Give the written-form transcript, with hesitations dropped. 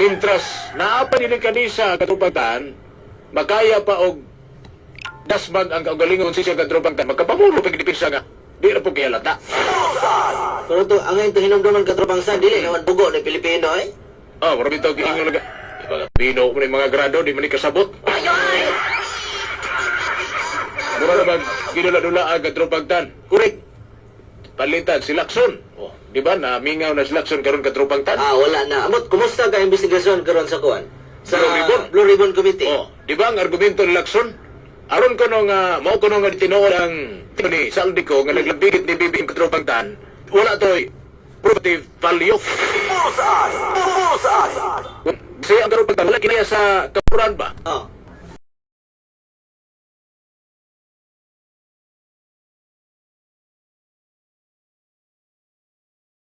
Mintras naapa nila kanisa katupagtan, makaya pa og dasmag ang kaugalingon siya katupagtan, magkapamulo pagdipinsa nga. Di na po kaya lata. Pero to, ang ngayon to hinumduman katropang sa, dili naman bugo ni Pilipino eh. Ah, marami tao giingon laga. Mga Pino ko mga grado, di man kasabot. Mura na bang ginula-dula ang katupagtan. Kurik. Palitan si Lacson. Oh, di ba na mingaw na si Lacson karon katupagtan? Wala na. Amot, kumusta ka investigasyon karon sa kuan? Sa Blue Ribbon? Blue Ribbon Committee. Oh, di ba ang argumento ni Lacson? Aron ko nung mao ko nung tinuod ang ni Saldi ko nga naglabigit ni BBM katupagtan. Wala to'y probative value. Busay! Busay! Kasi ang katupagtan wala kinaya sa kapuran ba? Oh.